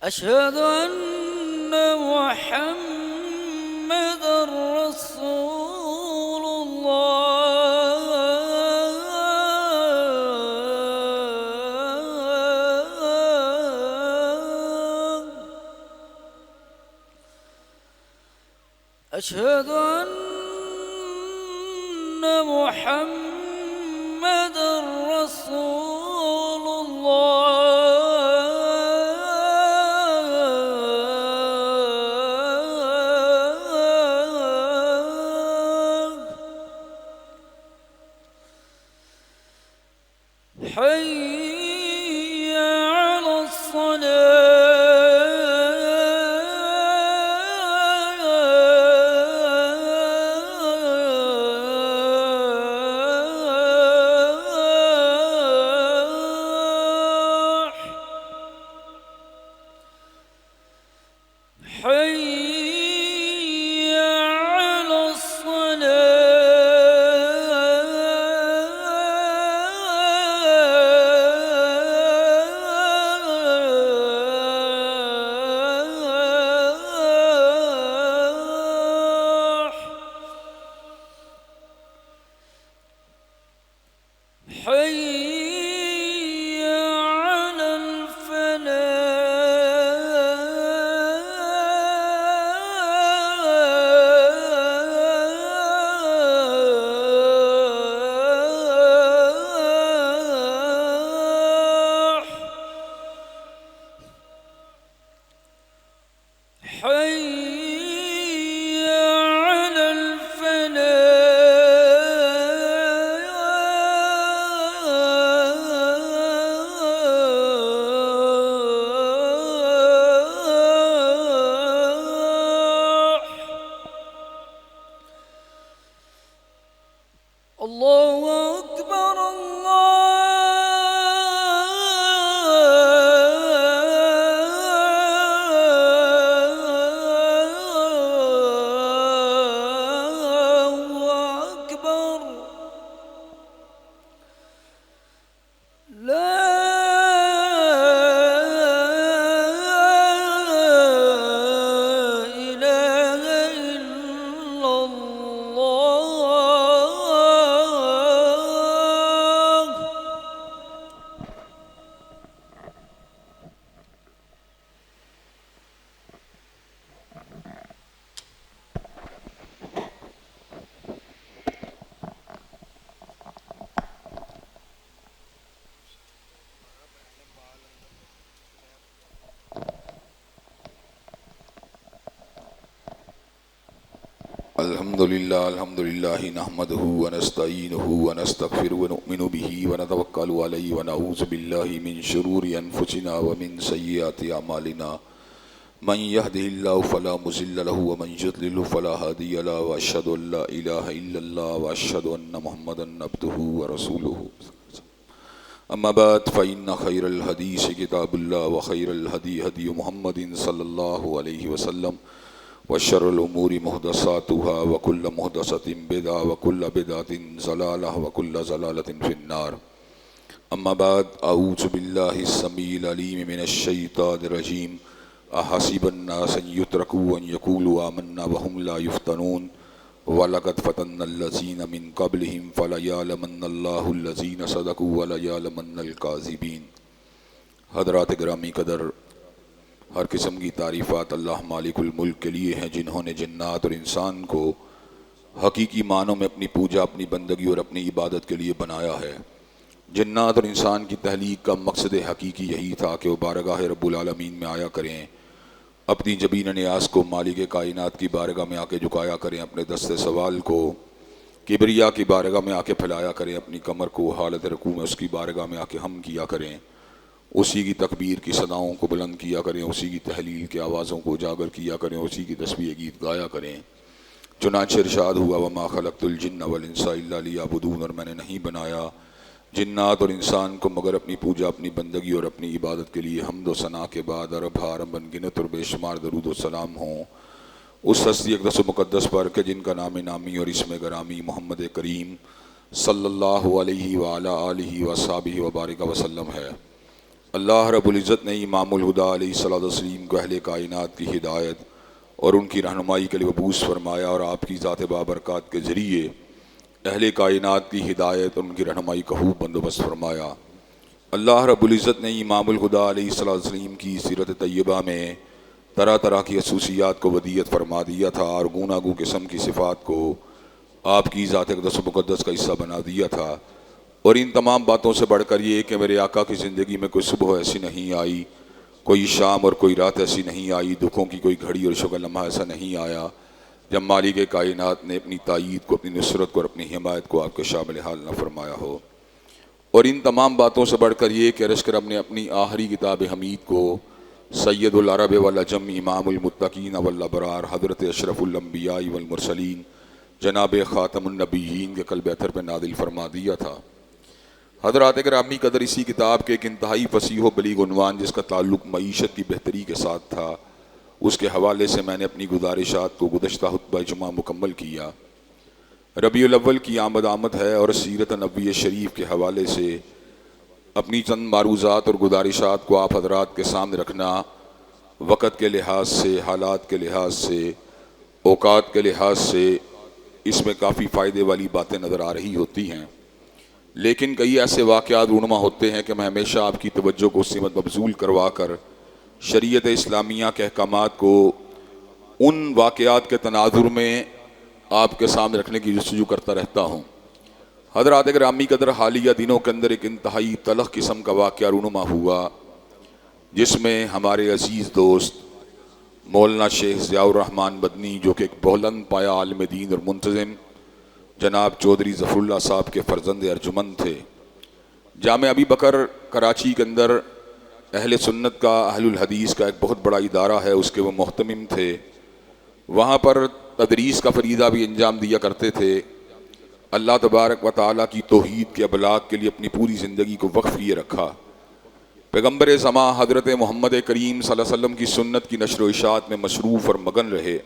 أشهد أن محمد رسول الله. أشهد أن محمد رسول الله. حي على الصلاة. حي على الصلاة. حي على الفلاح. حي على الفلاح. الله أكبر الله أكبر. لا إله إلا الله. الحمد لله نحمده ونستعينه ونستغفره ونؤمن به ونتوكل عليه ونعوذ بالله من شرور أنفسنا ومن سيئات أعمالنا. من يهده الله فلا مضل له ومن يضلل فلا هادي له وأشهد أن لا إله إلا الله وأشهد أن محمدا عبده ورسوله. أما بعد فإن خير الحديث كتاب الله وخير الهدي هدي محمد صلى الله عليه وسلم وشر الأمور محدثاتها وكل محدثة بدعة وكل بدعة ضلالة وكل ضلالة في النار. أما بعد أعوذ بالله السميع العليم من الشيطان الرجيم. أحسب الناس أن يتركوا أن يقولوا آمنا وهم لا يفتنون وَلَقَدْ فَتَنَّا الَّذِينَ مِنْ قَبْلِهِمْ فَلَيَعْلَمَنَّ اللَّهُ الَّذِينَ صَدَقُوا وَلَيَعْلَمَنَّ الْكَاذِبِينَ. حضرات گرامی قدر، ہر قسم کی تعریفات اللہ مالک الملک کے لیے ہیں، جنہوں نے جنات اور انسان کو حقیقی معنوں میں اپنی پوجا، اپنی بندگی اور اپنی عبادت کے لیے بنایا ہے۔ جنات اور انسان کی تخلیق کا مقصد حقیقی یہی تھا کہ وہ بارگاہ رب العالمین میں آیا کریں، اپنی جبین نیاز کو مالک کائنات کی بارگاہ میں آ کے جھکایا کریں، اپنے دست سوال کو کبریا کی بارگاہ میں آ کے پھیلایا کریں، اپنی کمر کو حالت رکوع میں اس کی بارگاہ میں آ کے ہم کیا کریں، اسی کی تکبیر کی صداؤں کو بلند کیا کریں، اسی کی تحلیل کی آوازوں کو اجاگر کیا کریں، اسی کی تسبیح گیت گایا کریں۔ چنانچہ ارشاد ہوا وما خلقت الجن والانس الا لیعبدون، اور میں نے نہیں بنایا جنات اور انسان کو مگر اپنی پوجا، اپنی بندگی اور اپنی عبادت کے لیے۔ حمد و ثنا کے بعد عرب حرم بن گنت اور بے شمار درود و سلام ہوں اس ہستی اقدس و مقدس پر کہ جن کا نام نامی اور اسم گرامی محمد کریم صلی اللہ علیہ وآلہ آلہ وصحبہ وبارک وسلم ہے۔ اللہ رب العزت نے امام الہدا علیہ الصلوۃ والتسلیم کو اہل کائنات کی ہدایت اور ان کی رہنمائی کے لیے مبعوث فرمایا، اور آپ کی ذات بابرکات کے ذریعے اہل کائنات کی ہدایت اور ان کی رہنمائی کا خوب بندوبست فرمایا۔ اللہ رب العزت نے امام الہدا علیہ الصلوۃ والتسلیم کی سیرت طیبہ میں طرح طرح کی خصوصیات کو ودیت فرما دیا تھا، اور گوناگوں قسم کی صفات کو آپ کی ذات اقدس و مقدس کا حصہ بنا دیا تھا۔ اور ان تمام باتوں سے بڑھ کر یہ کہ میرے آقا کی زندگی میں کوئی صبح ایسی نہیں آئی، کوئی شام اور کوئی رات ایسی نہیں آئی، دکھوں کی کوئی گھڑی اور شگا لمحہ ایسا نہیں آیا جب مالک کائنات نے اپنی تائید کو، اپنی نصرت کو اور اپنی حمایت کو آپ کے شامل حال نہ فرمایا ہو۔ اور ان تمام باتوں سے بڑھ کر یہ کہ عرش کرم نے اپنی آخری کتاب حمید کو سید العرب والعجم امام المتقین والابرار حضرت اشرف الانبیاء والمرسلین جناب خاتم النبیین کے قلب اطہر پہ نازل فرما دیا تھا۔ حضرات گرامی قدر، اسی کتاب کے ایک انتہائی فصیح و بلیغ عنوان جس کا تعلق معیشت کی بہتری کے ساتھ تھا، اس کے حوالے سے میں نے اپنی گزارشات کو گزشتہ خطبہ جمعہ مکمل کیا۔ ربیع الاول کی آمد ہے اور سیرت نبوی شریف کے حوالے سے اپنی چند معروضات اور گزارشات کو آپ حضرات کے سامنے رکھنا وقت کے لحاظ سے، حالات کے لحاظ سے، اوقات کے لحاظ سے اس میں کافی فائدے والی باتیں نظر آ رہی ہوتی ہیں، لیکن کئی ایسے واقعات رونما ہوتے ہیں کہ میں ہمیشہ آپ کی توجہ کو سمت مبذول کروا کر شریعت اسلامیہ کے احکامات کو ان واقعات کے تناظر میں آپ کے سامنے رکھنے کی جستجو کرتا رہتا ہوں۔ حضرات گرامی قدر، حالیہ دنوں کے اندر ایک انتہائی تلخ قسم کا واقعہ رونما ہوا، جس میں ہمارے عزیز دوست مولانا شیخ ضیاء الرحمن مدنی، جو کہ ایک بلند پایہ عالم دین اور منتظم، جناب چودھری ظفر اللہ صاحب کے فرزند ارجمند تھے۔ جامع ابی بکر کراچی کے اندر اہل سنت کا، اہل الحدیث کا ایک بہت بڑا ادارہ ہے، اس کے وہ محتمم تھے۔ وہاں پر تدریس کا فریضہ بھی انجام دیا کرتے تھے۔ اللہ تبارک و تعالیٰ کی توحید کے ابلاغ کے لیے اپنی پوری زندگی کو وقف کیے رکھا۔ پیغمبر زماں حضرت محمد کریم صلی اللہ علیہ وسلم کی سنت کی نشر و اشاعت میں مصروف اور مگن رہے۔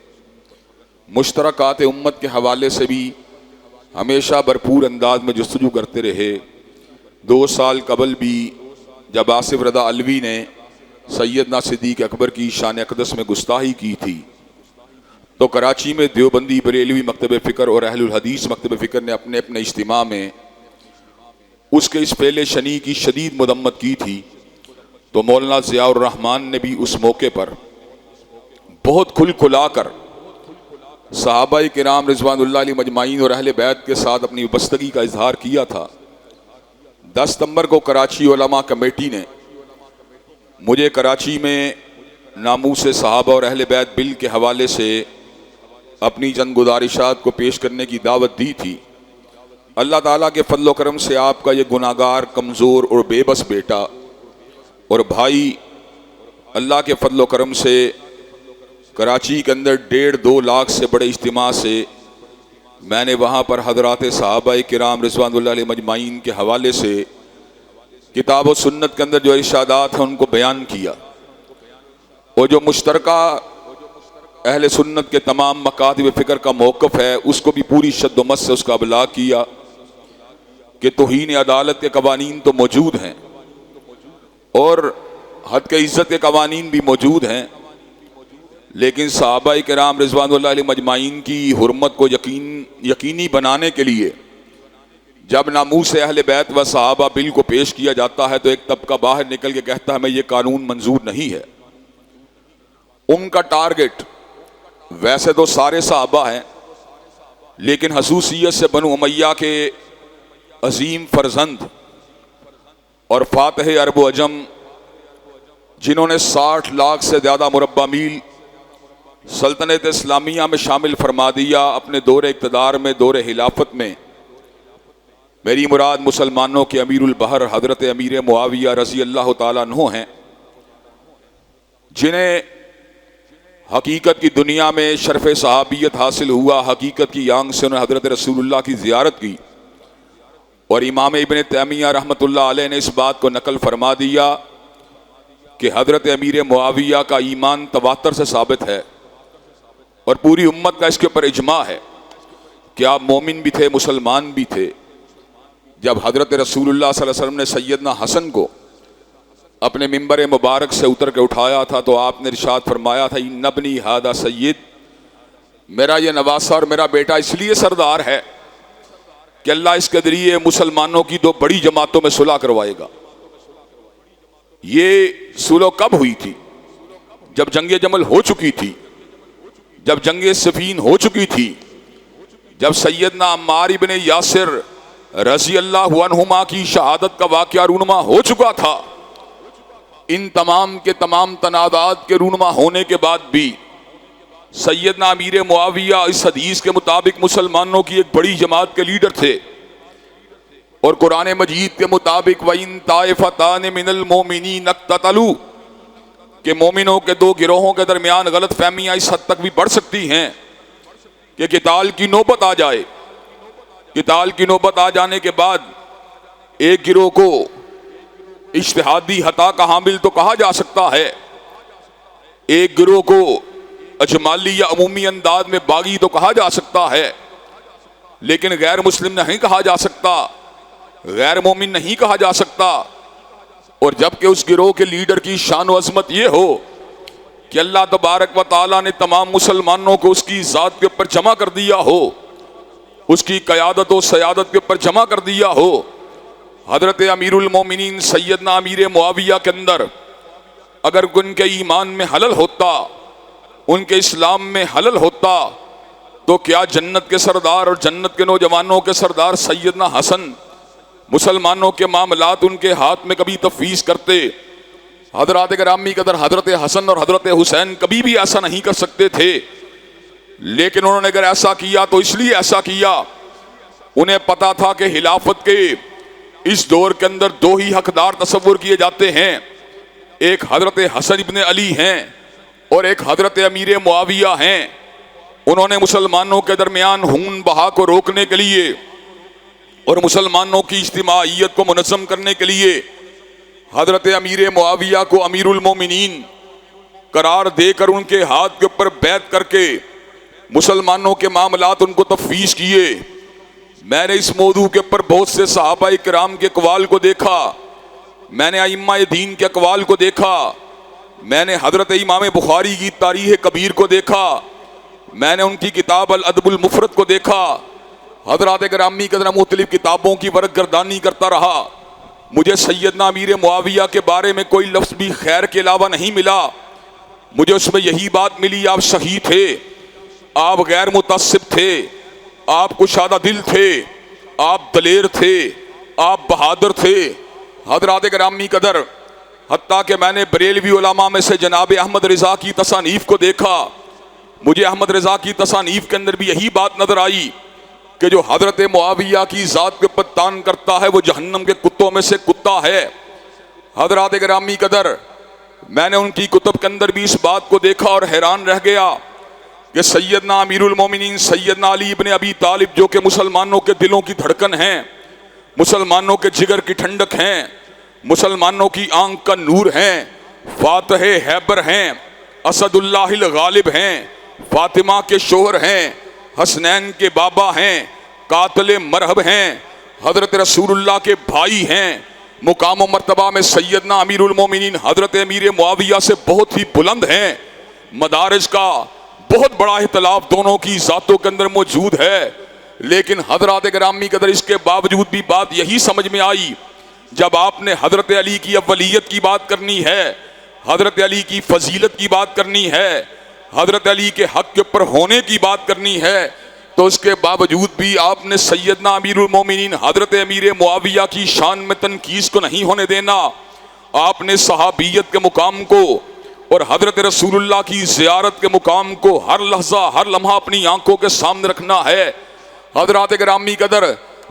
مشترکات امت کے حوالے سے بھی ہمیشہ بھرپور انداز میں جستجو کرتے رہے۔ 2 سال قبل بھی جب آصف رضا علوی نے سیدنا صدیق اکبر کی شان اقدس میں گستاخی کی تھی، تو کراچی میں دیوبندی بریلوی مکتب فکر اور اہل الحدیث مکتب فکر نے اپنے اپنے اجتماع میں اس کے اس فعل شنیع کی شدید مذمت کی تھی۔ تو مولانا ضیاء الرحمن نے بھی اس موقع پر بہت کھل کھلا کر صحابہ کرام رضوان اللہ علیہ مجمعین اور اہل بیت کے ساتھ اپنی وابستگی کا اظہار کیا تھا۔ 10 ستمبر کو کراچی علماء کمیٹی نے مجھے کراچی میں ناموس صحابہ اور اہل بیت بل کے حوالے سے اپنی چند گزارشات کو پیش کرنے کی دعوت دی تھی۔ اللہ تعالیٰ کے فضل و کرم سے آپ کا یہ گناہگار، کمزور اور بے بس بیٹا اور بھائی اللہ کے فضل و کرم سے کراچی کے اندر 1.5-2 لاکھ سے بڑے اجتماع سے میں نے وہاں پر حضرات صحابہ کرام رضوان اللہ علیہ مجمعین کے حوالے سے کتاب و سنت کے اندر جو ارشادات ہیں ان کو بیان کیا، اور جو مشترکہ اہل سنت کے تمام مکاتب فکر کا موقف ہے اس کو بھی پوری شد و مت سے اس کا ابلاغ کیا کہ توہین عدالت کے قوانین تو موجود ہیں اور حد کے عزت کے قوانین بھی موجود ہیں، لیکن صحابہ کرام رضوان اللہ علیہ مجمعین کی حرمت کو یقینی بنانے کے لیے جب ناموس اہل بیت و صحابہ بل کو پیش کیا جاتا ہے تو ایک طبقہ باہر نکل کے کہتا ہے میں یہ قانون منظور نہیں ہے۔ ان کا ٹارگٹ ویسے تو سارے صحابہ ہیں، لیکن خصوصیت سے بنو امیہ کے عظیم فرزند اور فاتح عرب و عجم، جنہوں نے 60 لاکھ سے زیادہ مربع میل سلطنت اسلامیہ میں شامل فرما دیا اپنے دور اقتدار میں، دور خلافت میں۔ میری مراد مسلمانوں کے امیر البحر حضرت امیر معاویہ رضی اللہ تعالیٰ عنہ ہیں، جنہیں حقیقت کی دنیا میں شرف صحابیت حاصل ہوا۔ حقیقت کی آنکھ سے انہوں نے حضرت رسول اللہ کی زیارت کی، اور امام ابن تیمیہ رحمۃ اللہ علیہ نے اس بات کو نقل فرما دیا کہ حضرت امیر معاویہ کا ایمان تواتر سے ثابت ہے، اور پوری امت کا اس کے اوپر اجماع ہے کہ آپ مومن بھی تھے، مسلمان بھی تھے۔ جب حضرت رسول اللہ صلی اللہ علیہ وسلم نے سیدنا حسن کو اپنے ممبر مبارک سے اتر کے اٹھایا تھا تو آپ نے ارشاد فرمایا تھا ان ابنی ھذا سید، میرا یہ نواسا اور میرا بیٹا اس لیے سردار ہے کہ اللہ اس کے ذریعے مسلمانوں کی دو بڑی جماعتوں میں صلح کروائے گا۔ یہ صلح کب ہوئی تھی؟ جب جنگ جمل ہو چکی تھی، جب جنگ صفین ہو چکی تھی، جب سیدنا عمار ابن یاسر رضی اللہ عنہما کی شہادت کا واقعہ رونما ہو چکا تھا۔ ان تمام کے تمام تنازعات کے رونما ہونے کے بعد بھی سیدنا امیر معاویہ اس حدیث کے مطابق مسلمانوں کی ایک بڑی جماعت کے لیڈر تھے، اور قرآن مجید کے مطابق وَإِن طَائِفَتَانِ مِنَ الْمُؤْمِنِينَ اقْتَتَلُوا کہ مومنوں کے دو گروہوں کے درمیان غلط فہمیاں اس حد تک بھی بڑھ سکتی ہیں کہ قتال کی نوبت آ جائے۔ قتال کی نوبت آ جانے کے بعد ایک گروہ کو اجتہادی خطا کا حامل تو کہا جا سکتا ہے، ایک گروہ کو اجمالی یا عمومی انداز میں باغی تو کہا جا سکتا ہے، لیکن غیر مسلم نہیں کہا جا سکتا، غیر مومن نہیں کہا جا سکتا۔ اور جبکہ اس گروہ کے لیڈر کی شان و عظمت یہ ہو کہ اللہ تبارک و تعالیٰ نے تمام مسلمانوں کو اس کی ذات کے اوپر جمع کر دیا ہو، اس کی قیادت و سیادت کے اوپر جمع کر دیا ہو، حضرت امیر المومنین سیدنا امیر معاویہ کے اندر اگر ان کے ایمان میں حلل ہوتا، ان کے اسلام میں حلل ہوتا، تو کیا جنت کے سردار اور جنت کے نوجوانوں کے سردار سیدنا حسن مسلمانوں کے معاملات ان کے ہاتھ میں کبھی تفویض کرتے؟ حضرات گرامی قدر حضرت حسن اور حضرت حسین کبھی بھی ایسا نہیں کر سکتے تھے، لیکن انہوں نے اگر ایسا کیا تو اس لیے ایسا کیا، انہیں پتا تھا کہ خلافت کے اس دور کے اندر دو ہی حقدار تصور کیے جاتے ہیں، ایک حضرت حسن ابن علی ہیں اور ایک حضرت امیر معاویہ ہیں۔ انہوں نے مسلمانوں کے درمیان خون بہا کو روکنے کے لیے اور مسلمانوں کی اجتماعیت کو منظم کرنے کے لیے حضرت امیر معاویہ کو امیر المومنین قرار دے کر ان کے ہاتھ کے اوپر بیعت کر کے مسلمانوں کے معاملات ان کو تفویض کیے۔ میں نے اس موضوع کے اوپر بہت سے صحابہ کرام کے اقوال کو دیکھا، میں نے ائمہ دین کے اقوال کو دیکھا، میں نے حضرت امام بخاری کی تاریخ کبیر کو دیکھا، میں نے ان کی کتاب الادب المفرد کو دیکھا، حضرات گرامی قدر مختلف کتابوں کی ورق گردانی کرتا رہا۔ مجھے سیدنا امیر معاویہ کے بارے میں کوئی لفظ بھی خیر کے علاوہ نہیں ملا، مجھے اس میں یہی بات ملی، آپ صحیح تھے، آپ غیر متعصب تھے، آپ کشادہ دل تھے، آپ دلیر تھے، آپ بہادر تھے۔ حضرات گرامی قدر حتیٰ کہ میں نے بریلوی علماء میں سے جناب احمد رضا کی تصانیف کو دیکھا، مجھے احمد رضا کی تصانیف کے اندر بھی یہی بات نظر آئی کہ جو حضرت معاویہ کی ذات کے اوپر تان کرتا ہے وہ جہنم کے کتوں میں سے کتا ہے۔ حضرات گرامی قدر میں نے ان کی کتب کے اندر بھی اس بات کو دیکھا اور حیران رہ گیا کہ سیدنا امیر المومنین سیدنا علی ابن ابی طالب جو کہ مسلمانوں کے دلوں کی دھڑکن ہیں، مسلمانوں کے جگر کی ٹھنڈک ہیں، مسلمانوں کی آنکھ کا نور ہیں، فاتح حیبر ہیں، اسد اللہ الغالب ہیں، فاطمہ کے شوہر ہیں، حسنین کے بابا ہیں، قاتل مرحب ہیں، حضرت رسول اللہ کے بھائی ہیں، مقام و مرتبہ میں سیدنا امیر المومنین حضرت امیر معاویہ سے بہت ہی بلند ہیں۔ مدارج کا بہت بڑا اختلاف دونوں کی ذاتوں کے اندر موجود ہے، لیکن حضرات گرامی قدر اس کے باوجود بھی بات یہی سمجھ میں آئی، جب آپ نے حضرت علی کی اولیت کی بات کرنی ہے، حضرت علی کی فضیلت کی بات کرنی ہے، حضرت علی کے حق کے اوپر ہونے کی بات کرنی ہے، تو اس کے باوجود بھی آپ نے سیدنا امیر المومنین حضرت امیر معاویہ کی شان میں تنقیص کو نہیں ہونے دینا، آپ نے صحابیت کے مقام کو اور حضرت رسول اللہ کی زیارت کے مقام کو ہر لحظہ ہر لمحہ اپنی آنکھوں کے سامنے رکھنا ہے۔ حضرات گرامی قدر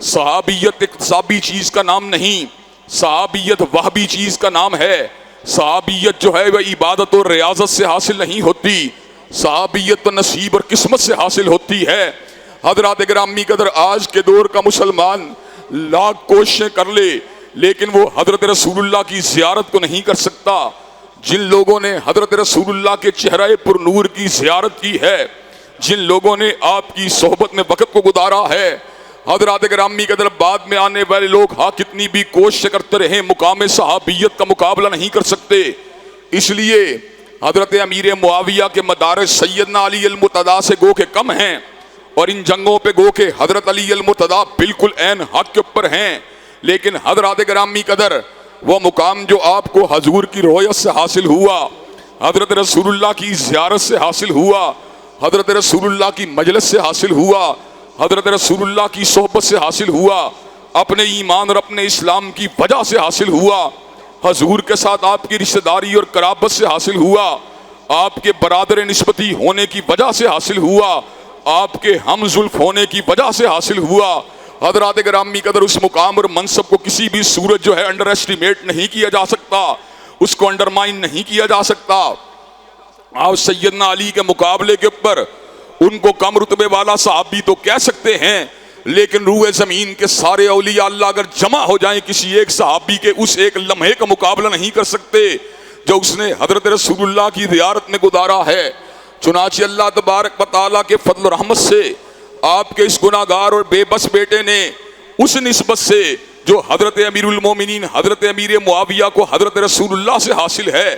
صحابیت اقتصابی چیز کا نام نہیں، صحابیت وہبی چیز کا نام ہے۔ صحابیت جو ہے وہ عبادت اور ریاضت سے حاصل نہیں ہوتی، صحابیت تو نصیب اور قسمت سے حاصل ہوتی ہے۔ حضرات گرامی قدر آج کے دور کا مسلمان لاکھ کوششیں کر لے لیکن وہ حضرت رسول اللہ کی زیارت کو نہیں کر سکتا۔ جن لوگوں نے حضرت رسول اللہ کے چہرہ پر نور کی زیارت کی ہے، جن لوگوں نے آپ کی صحبت میں وقت کو گزارا ہے، حضرات گرامی کے در بعد میں آنے والے لوگ ہاں کتنی بھی کوشش کرتے رہیں مقام صحابیت کا مقابلہ نہیں کر سکتے. اس لیے حضرت امیر معاویہ کے مدارج سیدنا علی المرتضیٰ سے گو کے کم ہیں، اور ان جنگوں پہ گو کے حضرت علی المرتضیٰ بالکل عین حق کے اوپر ہیں. لیکن حضرات گرامی قدر وہ مقام جو آپ کو حضور کی رؤیت سے حاصل ہوا، حضرت رسول اللہ کی زیارت سے حاصل ہوا، حضرت رسول اللہ کی مجلس سے حاصل ہوا، حضرت رسول اللہ کی صحبت سے حاصل ہوا، اپنے ایمان اور اپنے اسلام کی وجہ سے حاصل ہوا، حضور کے ساتھ آپ کی رشتہ داری اور قرابت سے حاصل ہوا، آپ کے برادر نسبتی ہونے کی وجہ سے حاصل ہوا، آپ کے ہم زلف ہونے کی وجہ سے حاصل ہوا. حضرات گرامی قدر اس مقام اور منصب کو کسی بھی صورت جو ہے انڈر ایسٹیمیٹ نہیں کیا جا سکتا، اس کو انڈرمائن نہیں کیا جا سکتا. آپ سیدنا علی کے مقابلے کے اوپر ان کو کم رتبے والا صحابی تو کہہ سکتے ہیں، لیکن روح زمین کے سارے اولیاء اللہ اگر جمع ہو جائیں کسی ایک صحابی کے اس ایک لمحے کا مقابلہ نہیں کر سکتے جو اس نے حضرت رسول اللہ کی زیارت میں گزارا ہے. چنانچہ اللہ تبارک و تعالیٰ کے فضل و رحمت سے آپ کے اس گناہگار اور بے بس بیٹے نے اس نسبت سے جو حضرت امیر المومنین حضرت امیر معاویہ کو حضرت رسول اللہ سے حاصل ہے،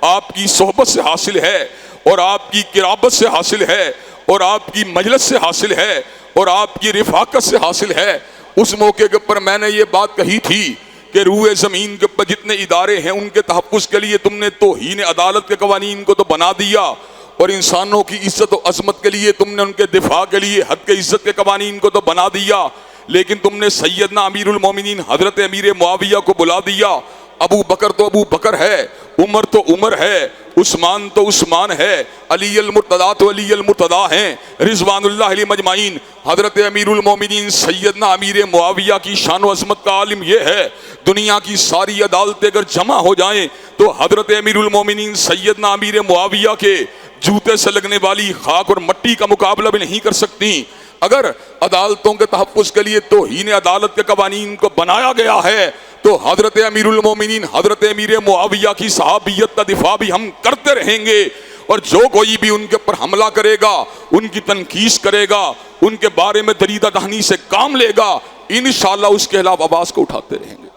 آپ کی صحبت سے حاصل ہے، اور آپ کی قرابت سے حاصل ہے، اور آپ کی مجلس سے حاصل ہے، اور آپ کی رفاقت سے حاصل ہے. اس موقع کے اوپر میں نے یہ بات کہی تھی کہ روح زمین کے اوپر جتنے ادارے ہیں ان کے تحفظ کے لیے تم نے توہین عدالت کے قوانین کو تو بنا دیا، اور انسانوں کی عزت و عظمت کے لیے تم نے ان کے دفاع کے لیے حق کے عزت کے قوانین کو تو بنا دیا، لیکن تم نے سیدنا امیر المومنین حضرت امیر معاویہ کو بلا دیا. ابو بکر تو ابو بکر ہے، عمر تو عمر ہے، عثمان تو عثمان ہے، علی المرتضیٰ تو علی المرتضیٰ ہیں رضوان اللہ علیہ مجمعین. حضرت امیر المومنین سیدنا امیر معاویہ کی شان و عظمت کا عالم یہ ہے، دنیا کی ساری عدالتیں اگر جمع ہو جائیں تو حضرت امیر المومنین سیدنا امیر معاویہ کے جوتے سے لگنے والی خاک اور مٹی کا مقابلہ بھی نہیں کر سکتی. اگر عدالتوں کے تحفظ کے لیے توہین عدالت کے قوانین کو بنایا گیا ہے تو حضرت امیر المومنین حضرت امیر معاویہ کی صحابیت کا دفاع بھی ہم کرتے رہیں گے، اور جو کوئی بھی ان کے اوپر حملہ کرے گا، ان کی تنقید کرے گا، ان کے بارے میں دریدہ دہنی سے کام لے گا، انشاءاللہ اس کے خلاف آواز کو اٹھاتے رہیں گے.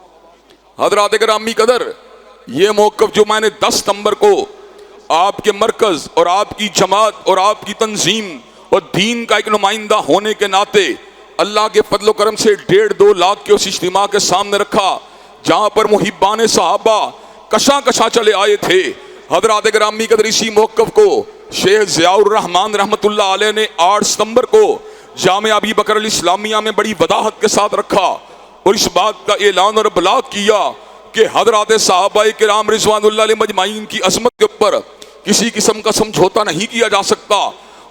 حضرات گرامی قدر یہ موقف جو میں نے 10 ستمبر کو آپ کے مرکز اور آپ کی جماعت اور آپ کی تنظیم اور دین کا ایک نمائندہ ہونے کے ناطے اللہ کے فضل و کرم سے 1.5-2 لاکھ کے اس اجتماع کے سامنے رکھا، جہاں پر محبان صحابہ کشاں کشاں چلے آئے تھے. حضرات گرامی قدر اسی موقف کو شیخ ضیاء الرحمن رحمۃ اللہ علیہ نے 8 ستمبر کو جامعہ ابی بکر الاسلامیہ میں بڑی وضاحت کے ساتھ رکھا، اور اس بات کا اعلان اور ابلاغ کیا کہ حضرات صحابہ کرام رضوان اللہ علیہ مجمعین کی عظمت کے اوپر کسی قسم کا سمجھوتا نہیں کیا جا سکتا،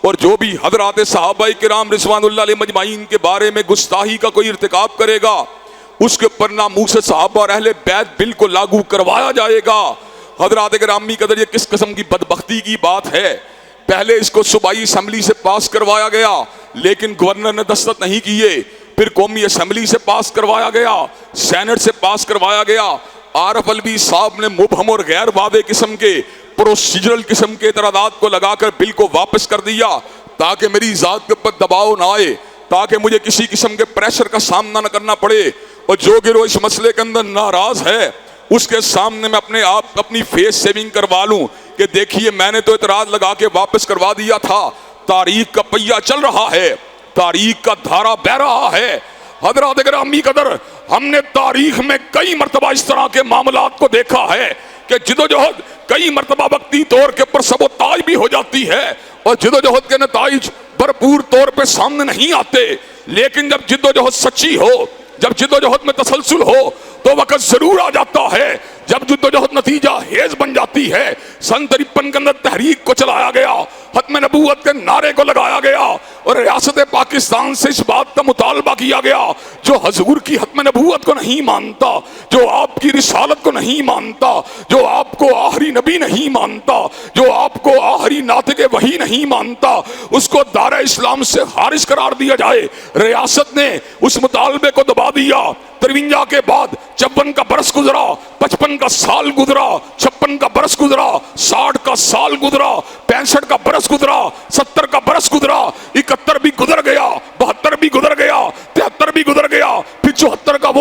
اور جو بھی حضرات صحابہ کرام رضوان اللہ علیہ مجمعین کے بارے میں گستاخی کا کوئی ارتکاب کرے گا اس کے اوپر ناموس صحابہ اور اہل بیت بل کو لاگو کروایا جائے گا. حضرات گرامی قدر یہ کس قسم کی بدبختی کی بات ہے، پہلے اس کو صوبائی اسمبلی سے پاس کروایا گیا لیکن گورنر نے دستخط نہیں کیے، پھر قومی اسمبلی سے پاس کروایا گیا، سینٹ سے پاس کروایا گیا. عارف الوی صاحب نے مبہم اور غیر واضح قسم کے پروسیجرل قسم کے اعتراضات کو لگا کر بل کو واپس کر دیا تاکہ میری ذات کے اوپر دباؤ نہ آئے، تاکہ مجھے کسی قسم کے پریشر کا سامنا نہ کرنا پڑے. اور جو گروہ اس مسئلے کے اندر ناراض ہے اس کے سامنے میں اپنے آپ اپنی فیس سیونگ کروا لوں کہ دیکھیے میں نے تو اعتراض لگا کے واپس کروا دیا تھا. تاریخ کا پہیہ چل رہا ہے، تاریخ کا دھارا بہ رہا ہے. حضرات گرامی قدر ہم نے تاریخ میں کئی مرتبہ اس طرح کے معاملات کو دیکھا ہے کہ جدوجہد کئی مرتبہ وقتی طور کے پر سبوتاژ بھی ہو جاتی ہے اور جدوجہد کے نتائج بھرپور طور پہ سامنے نہیں آتے، لیکن جب جدوجہد سچی ہو، جب جدوجہد میں تسلسل ہو تو وقت ضرور آ جاتا ہے جب جدوجہد نتیجہ ہیز بن جاتی ہے. سن 53 کے اندر تحریک کو چلایا گیا، ختم نبوت کے نعرے کو لگایا گیا اور ریاست پاکستان سے اس بات کا مطالبہ کیا گیا جو حضور کی ختم نبوت کو نہیں مانتا، جو آپ کی رسالت کو نہیں مانتا، جو آپ کو آخری نبی نہیں مانتا، جو آپ کو آخری ناطق وحی نہیں مانتا، اس کو دائرہ اسلام سے خارج قرار دیا جائے. ریاست نے اس مطالبے کو دبا دیا. 53 کے بعد 54 کا برس گزرا، 55 کا سال گزرا، 56 کا برس گزرا، 60 کا سال گزرا، 65 کا برس گزرا، 70 کا برس گزرا، 71 بھی گزر گیا، 72 بھی گزر گیا، 73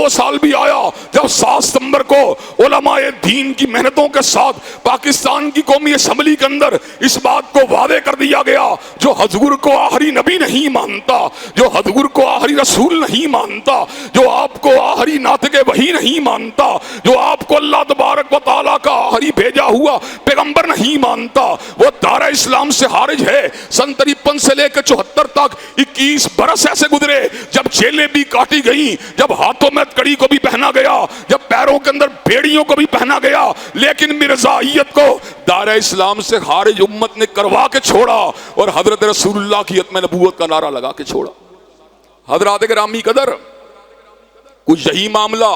وہ سال بھی آیا جب 7 ستمبر کو علماء دین کی محنتوں کے ساتھ پاکستان کی قومی اسمبلی کے اندر اس بات کو واضح کر دیا گیا، جو حضور کو آخری نبی نہیں مانتا، جو حضور کو آخری رسول نہیں مانتا، جو آپ کو آخری ناطق وحی نہیں مانتا، جو آپ کو اللہ تبارک و تعالیٰ کا آخری بھیجا ہوا پیغمبر نہیں مانتا، وہ دارہ اسلام سے خارج ہے۔ سن 53 سے لے کے 74 تک 21 برس ایسے گزرے جب جیلیں بھی کاٹی گئیں، جب ہاتھوں میں کڑی کو بھی پہنا گیا، جب پیروں کے اندر بیڑیوں کو بھی پہنا گیا، لیکن مرزائیت کو دارہ اسلام سے خارج امت نے کروا کے چھوڑا اور حضرت رسول اللہ کی ختم نبوت کا نعرہ لگا کے چھوڑا۔ حضرات گرامی قدر، کچھ یہی معاملہ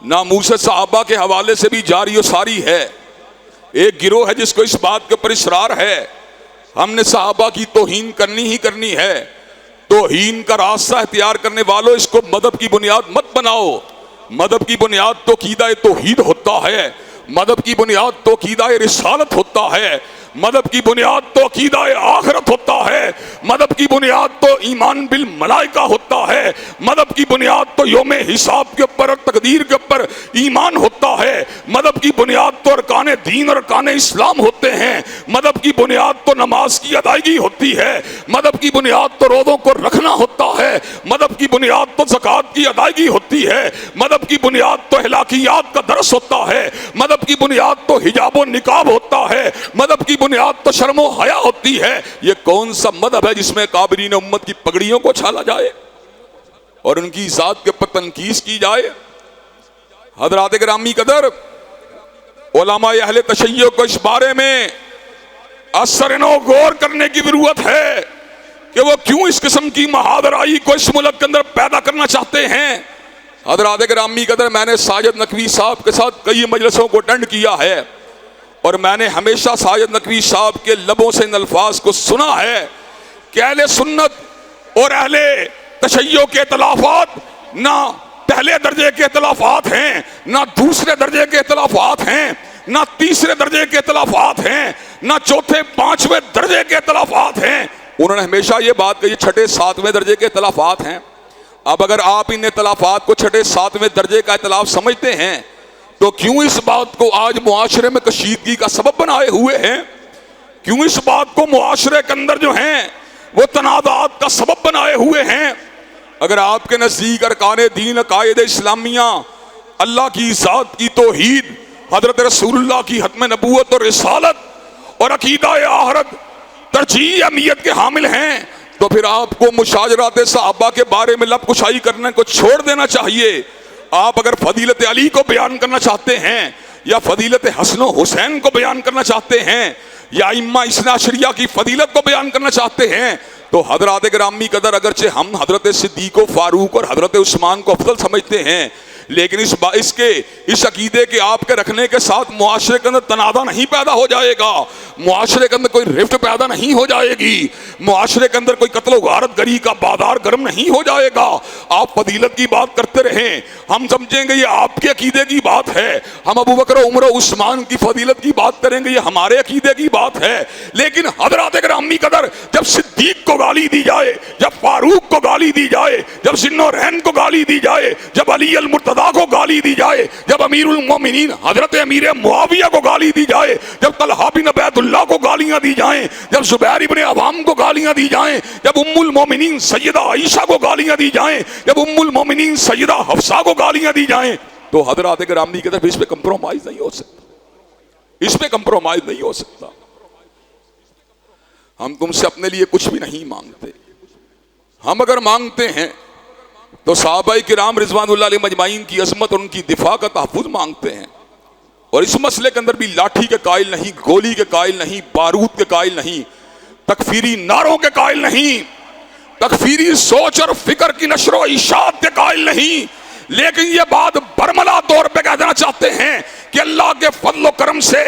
ناموس صحابہ کے حوالے سے بھی جاری و ساری ہے۔ ایک گروہ ہے جس کو اس بات کے اوپر اصرار ہے ہم نے صحابہ کی توہین کرنی ہی کرنی ہے۔ توہین کا راستہ اختیار کرنے والوں، اس کو مذہب کی بنیاد مت بناؤ۔ مذہب کی بنیاد تو عقیدہ توحید ہوتا ہے، مذہب کی بنیاد تو عقیدہ رسالت ہوتا ہے، مذہب کی بنیاد تو عقیدہ آخرت ہوتا ہے، مذہب کی بنیاد تو ایمان بالملائکہ ہوتا ہے، مذہب کی بنیاد تو یوم حساب کے اوپر اور تقدیر کے اوپر ایمان ہوتا ہے، مذہب کی بنیاد تو ارکان دین اور ارکان اسلام ہوتے ہیں، مذہب کی بنیاد تو نماز کی ادائیگی ہوتی ہے، مذہب کی بنیاد تو روزوں کو رکھنا ہوتا ہے، مذہب کی بنیاد تو زکوٰۃ کی ادائیگی ہوتی ہے، مذہب کی بنیاد تو اخلاقیات کا درس ہوتا ہے، مذہب کی بنیاد تو حجاب و نقاب ہوتا ہے، مذہب کی بنیاد تو شرم و حیا ہوتی ہے۔ یہ کون سا مذہب ہے جس میں کابرین امت کی پگڑیوں کو چھالا جائے اور ان کی ذات کے اوپر تنقید کی جائے؟ حضرات گرامی قدر، علماء اہل تشیع کو اس بارے میں اثر نو غور کرنے کی ضرورت ہے کہ وہ کیوں اس قسم کی مہادرائی کو اس ملک کے اندر پیدا کرنا چاہتے ہیں۔ حضرات گرامی قدر، میں نے ساجد نقوی صاحب کے ساتھ کئی مجلسوں کو اٹینڈ کیا ہے اور میں نے ہمیشہ ساجد نقوی صاحب کے لبوں سے ان الفاظ کو سنا ہے کہ اہل سنت اور اہل تشیع کے اختلافات نہ پہلے درجے کے اختلافات ہیں، نہ دوسرے درجے کے اختلافات ہیں، نہ تیسرے درجے کے اختلافات ہیں، نہ چوتھے پانچویں درجے کے اختلافات ہیں۔ انہوں نے ہمیشہ یہ بات کہی چھٹے ساتویں درجے کے اختلافات ہیں۔ اب اگر آپ ان اختلافات کو چھٹے ساتویں درجے کا اختلاف سمجھتے ہیں تو کیوں اس بات کو آج معاشرے میں کشیدگی کا سبب بنائے ہوئے ہیں؟ کیوں اس بات کو معاشرے کے اندر جو ہیں وہ تنازعات کا سبب بنائے ہوئے ہیں؟ اگر آپ کے نزدیک ارکان دین، عقائد اسلامیہ، اللہ کی ذات کی توحید، حضرت رسول اللہ کی ختم نبوت اور رسالت اور عقیدہ آخرت ترجیح اہمیت کے حامل ہیں تو پھر آپ کو مشاجرات صحابہ کے بارے میں لب کشائی کرنے کو چھوڑ دینا چاہیے۔ آپ اگر فضیلت علی کو بیان کرنا چاہتے ہیں یا فضیلت حسن و حسین کو بیان کرنا چاہتے ہیں یا ائمہ اثنا عشریہ کی فضیلت کو بیان کرنا چاہتے ہیں تو حضرات گرامی قدر، اگرچہ ہم حضرت صدیق و فاروق اور حضرت عثمان کو افضل سمجھتے ہیں، لیکن اس عقیدے کے آپ کے رکھنے کے ساتھ معاشرے کے اندر تنازع نہیں پیدا ہو جائے گا، معاشرے کے اندر کوئی رفت پیدا نہیں ہو جائے گی، معاشرے کے اندر کوئی قتل و غارت گری کا بازار گرم نہیں ہو جائے گا۔ آپ فضیلت کی بات کرتے رہیں، ہم سمجھیں گے یہ آپ کے عقیدے کی بات ہے، ہم ابو بکر عمر و عثمان کی فضیلت کی بات کریں گے یہ ہمارے عقیدے کی بات ہے، لیکن حضرات گرامی قدر جب صدیق کو گالی دی جائے، جب فاروق کو گالی دی جائے، جب ذوالنورین کو گالی دی جائے، جب علی المرتضیٰ کو گالی دی جائے، جب امیر المومنین حضرت امیر معاویہ کو گالی دی جائے، جب طلحہ بن عبید اللہ کو گالیاں دی جائیں، جب زبیر بن عوام کو گالیاں دی جائیں، جب ام المومنین سیدہ عائشہ کو گالیاں دی جائیں، جب ام المومنین سیدہ حفصہ کو گالیاں دی جائیں، تو حضرات گرامی کی طرف اس پہ کمپرومائز نہیں ہو سکتا، اس پہ کمپرومائز نہیں ہو سکتا۔ ہم تم سے اپنے لیے کچھ بھی نہیں مانگتے، ہم اگر مانگتے ہیں تو صحابہ کرام رضوان اللہ علیہ مجمعین کی عظمت اور ان کی دفاع کا تحفظ مانگتے ہیں، اور اس مسئلے کے اندر بھی لاٹھی کے قائل نہیں، گولی کے قائل نہیں، بارود کے قائل نہیں، تکفیری نعروں کے قائل نہیں، تکفیری سوچ اور فکر کی نشر و اشاعت کے قائل نہیں، لیکن یہ بات برملا طور پہ کہہ دینا چاہتے ہیں کہ اللہ کے فضل و کرم سے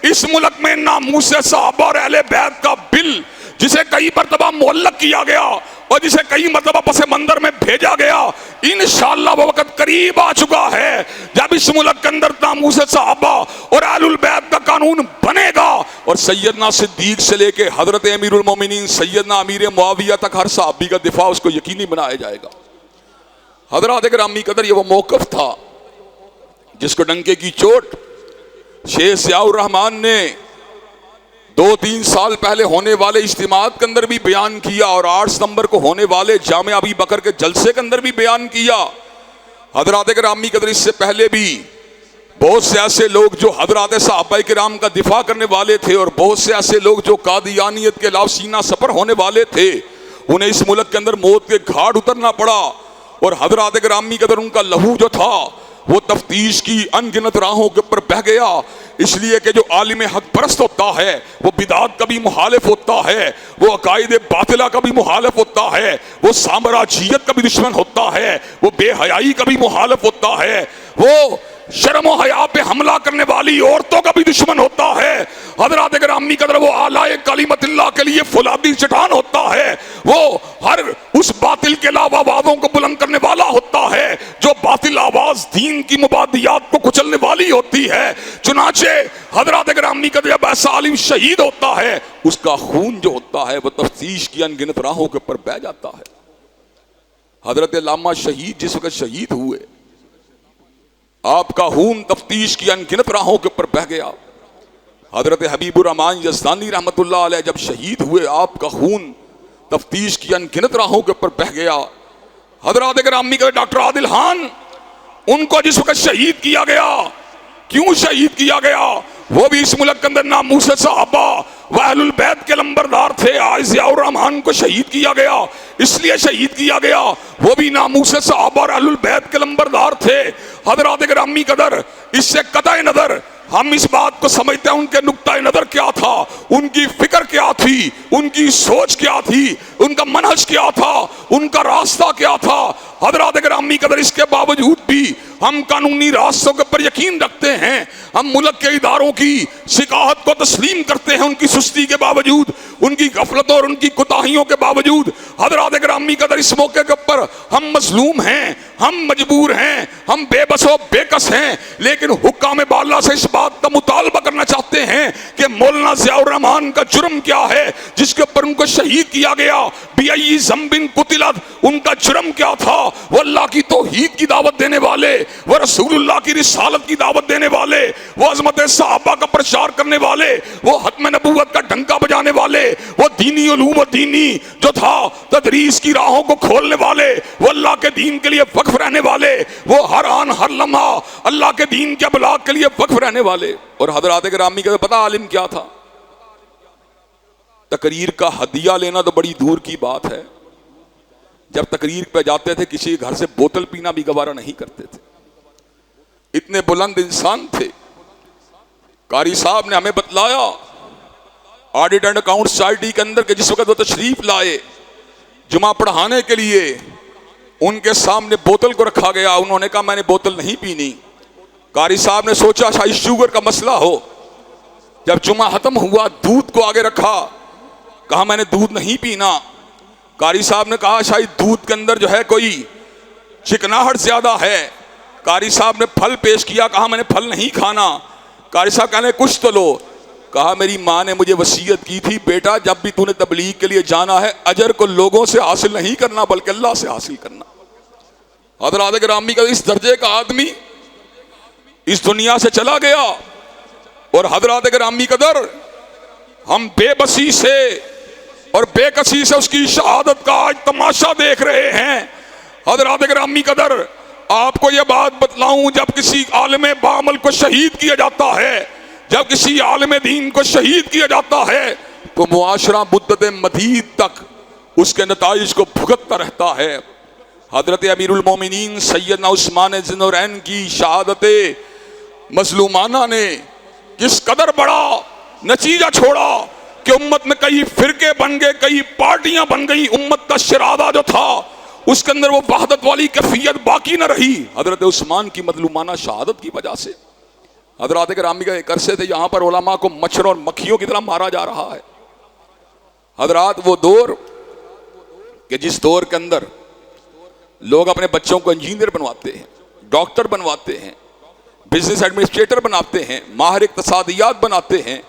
اس ملک میں ناموس صحابہ اور اہل بیت کا بل، جسے کئی مرتبہ معلق کیا گیا اور جسے کئی مرتبہ پس منظر میں بھیجا گیا، انشاءاللہ وہ وقت قریب آ چکا ہے جب اس ملک کے اندر ناموس صحابہ اور اہل البیت کا قانون بنے گا، اور سیدنا صدیق سے لے کے حضرت امیر المومنین سیدنا امیر معاویہ تک ہر صحابی کا دفاع اس کو یقینی بنایا جائے گا۔ حضرات گرامی قدر، یہ وہ موقف تھا جس کو ڈنکے کی چوٹ شیخ ضیاء الرحمان نے 2-3 سال پہلے ہونے والے اجتماعات کے اندر بھی بیان کیا، اور 8 ستمبر کو ہونے والے جامع ابی بکر کے جلسے کے اندر بھی بیان کیا۔ حضرات گرامی قدر، اس سے پہلے بھی بہت سے ایسے لوگ جو حضرات صحابہ کرام کا دفاع کرنے والے تھے، اور بہت سے ایسے لوگ جو قادیانیت کے خلاف سینہ سپر ہونے والے تھے، انہیں اس ملک کے اندر موت کے گھاٹ اترنا پڑا، اور حضرات گرامی قدر ان کا لہو جو تھا وہ تفتیش کی ان گنت راہوں کے اوپر بہہ گیا، اس لیے کہ جو عالم حق پرست ہوتا ہے وہ بدعات کا بھی مخالف ہوتا ہے، وہ عقائد باطلہ کا بھی مخالف ہوتا ہے، وہ سامراجیت کا بھی دشمن ہوتا ہے، وہ بے حیائی کا بھی مخالف ہوتا ہے، وہ شرم و حیا پہ حملہ کرنے والی عورتوں کا بھی دشمن ہوتا ہے۔ حضرات گرامی قدر، وہ اعلی کلمت اللہ کے لیے فولادی چٹان ہوتا ہے، وہ ہر اس باطل کے علاوہ آوازوں کو بلند کرنے والا ہوتا ہے جو باطل آواز دین کی مبادیات کو کچلنے والی ہوتی ہے۔ چنانچہ حضرات گرامی قدر، جب ایسا عالم شہید ہوتا ہے، اس کا خون جو ہوتا ہے وہ تفتیش کی ان گنت راہوں کے اوپر بہہ جاتا ہے۔ حضرت علامہ شہید جس وقت شہید ہوئے، آپ کا خون تفتیش کی ان گنت راہوں کے اوپر بہہ گیا۔ حضرت حبیب الرحمان یزدانی رحمت اللہ علیہ جب شہید ہوئے، آپ کا خون تفتیش کی ان گنت راہوں کے اوپر بہہ گیا۔ حضرات گرامی کے ڈاکٹر عادل خان، ان کو جس وقت شہید کیا گیا، کیوں شہید کیا گیا؟ وہ بھی اس ملک کے اندر ناموس صحابہ و اہل البیت کے لمبردار تھے۔ آج ضیاء الرحمان کو شہید کیا گیا، اس لیے شہید کیا گیا، وہ بھی ناموس صحابہ اور اہل البیت کے لمبردار تھے۔ حضرات گرامی قدر، اس سے قطع نظر ہم اس بات کو سمجھتے ہیں ان کے نقطہ نظر کیا تھا، ان کی فکر کیا تھی، ان کی سوچ کیا تھی، ان کا منہج کیا تھا، ان کا راستہ کیا تھا۔ حضرات گرامی قدر، اس کے باوجود بھی ہم قانونی راستوں کے پر یقین رکھتے ہیں، ہم ملک کے اداروں کی شکایت کو تسلیم کرتے ہیں، ان کی سستی کے باوجود، ان کی غفلتوں اور ان کی کوتاہیوں کے باوجود۔ حضرات گرامی قدر، اس موقع کے اوپر ہم مظلوم ہیں، ہم مجبور ہیں، ہم بے بس و بے کس ہیں، لیکن حکام بالا سے اس بات کا مطالبہ کرنا چاہتے ہیں کہ مولانا ضیاء الرحمان کا جرم کیا ہے جس کے اوپر ان کو شہید کیا گیا؟ بِأَيِّ ذَنبٍ قُتِلَتْ، ان کا جرم کیا تھا؟ وہ اللہ کی توحید کی دعوت دینے والے، وہ رسول اللہ کی رسالت کی دعوت دینے والے، وہ عظمت صحابہ کا پرچار کرنے والے، وہ ختم نبوت کا ڈنکا بجانے والے، وہ دینی علوم و دینی جو تھا تدریس کی راہوں کو کھولنے والے، وہ اللہ کے دین کے لیے وقف رہنے والے، وہ ہر آن ہر لمحہ اللہ کے دین کے ابلاغ کے لیے وقف رہنے والے۔ اور حضرات گرامی کا پتہ عالم کیا تھا؟ تقریر کا ہدیہ لینا تو بڑی دور کی بات ہے، جب تقریر پہ جاتے تھے کسی گھر سے بوتل پینا بھی گوارا نہیں کرتے تھے، اتنے بلند انسان تھے۔ قاری صاحب نے ہمیں بتلایا آڈٹ اینڈ اکاؤنٹ سوسائٹی کے اندر کہ جس وقت وہ تشریف لائے جمعہ پڑھانے کے لیے، ان کے سامنے بوتل کو رکھا گیا، انہوں نے کہا میں نے بوتل نہیں پینی۔ قاری صاحب نے سوچا شاید شوگر کا مسئلہ ہو، جب جمعہ ختم ہوا دودھ کو آگے رکھا، کہا میں نے دودھ نہیں پینا۔ قاری صاحب نے کہا شاید دودھ کے اندر جو ہے کوئی چکناہٹ زیادہ ہے۔ قاری صاحب نے پھل پیش کیا، کہا میں نے پھل نہیں کھانا۔ قاری صاحب کہنے کچھ تو لو، کہا میری ماں نے مجھے وصیت کی تھی بیٹا جب بھی تو نے تبلیغ کے لیے جانا ہے اجر کو لوگوں سے حاصل نہیں کرنا بلکہ اللہ سے حاصل کرنا۔ حضرات گرامی کا اس درجے کا آدمی اس دنیا سے چلا گیا، اور حضرات گرامی قدر ہم بے بسی سے اور بے کسی سے اس کی شہادت کا آج تماشا دیکھ رہے ہیں۔ حضرات گرامی قدر آپ کو یہ بات بتلاؤں، جب کسی عالم بعمل کو شہید کیا جاتا ہے، جب کسی عالم دین کو شہید کیا جاتا ہے، تو معاشرہ مدت مدید تک اس کے نتائج کو بھگتتا رہتا ہے۔ حضرت امیر المومنین سیدنا عثمان ذی النورین کی شہادت مظلومانہ نے کس قدر بڑا نتیجہ چھوڑا کہ امت میں کئی فرقے بن گئے، کئی پارٹیاں بن گئی، امت کا شرادہ جو تھا اس کے اندر وہ وحدت والی کیفیت باقی نہ رہی، حضرت عثمان کی مظلومانہ شہادت کی وجہ سے۔ حضرات گرامی کا ایک عرصے تھے یہاں پر علماء کو مچھروں اور مکھیوں کی طرح مارا جا رہا ہے۔ حضرات وہ دور کہ جس دور کے اندر لوگ اپنے بچوں کو انجینئر بنواتے ہیں، ڈاکٹر بنواتے ہیں، بزنس ایڈمنسٹریٹر بناتے ہیں، ماہر اقتصادیات بناتے ہیں،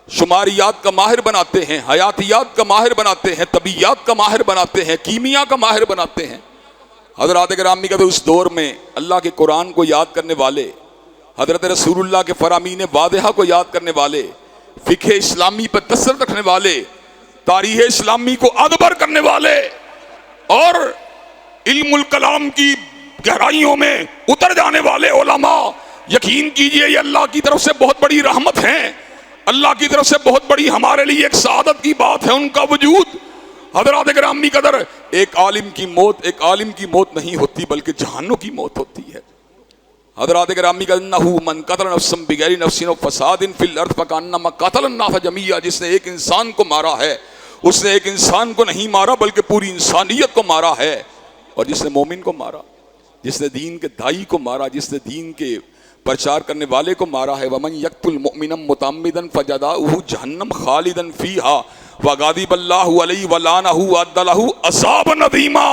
شماریات کا ماہر بناتے ہیں، حیاتیات کا ماہر بناتے ہیں، طبیعیات کا ماہر بناتے ہیں، کیمیا کا ماہر بناتے ہیں۔ حضرات گرامی کا اس دور میں اللہ کے قرآن کو یاد کرنے والے، حضرت رسول اللہ کے فرامین واضحہ کو یاد کرنے والے، فقہ اسلامی پر دسترس رکھنے والے، تاریخ اسلامی کو ادبر کرنے والے اور علم الکلام کی گہرائیوں میں اتر جانے والے علماء، یقین کیجئے یہ اللہ کی طرف سے بہت بڑی رحمت ہے، اللہ کی طرف سے بہت بڑی ہمارے لیے ایک سعادت کی بات ہے ان کا وجود۔ حضرات گرامی قدر، ایک عالم کی موت نہیں ہوتی بلکہ جہنم کی موت ہوتی ہے۔ حضرات گرامی قدر، انہ من قتل نفسا بغیر نفس وفساد فی الارض فکانما قتل الناس جميعا، جس نے ایک انسان کو مارا ہے اس نے ایک انسان کو نہیں مارا بلکہ پوری انسانیت کو مارا ہے۔ اور جس نے مومن کو مارا، جس نے دین کے دائی کو مارا، جس نے دین کے پرچار کرنے والے کو مارا ہے، ومن یقتل مؤمنا متعمدا فجزاؤہ جہنم خالدا فیہا وغضب اللہ علیہ ولعنہ وأعد لہ عذابا عظیما،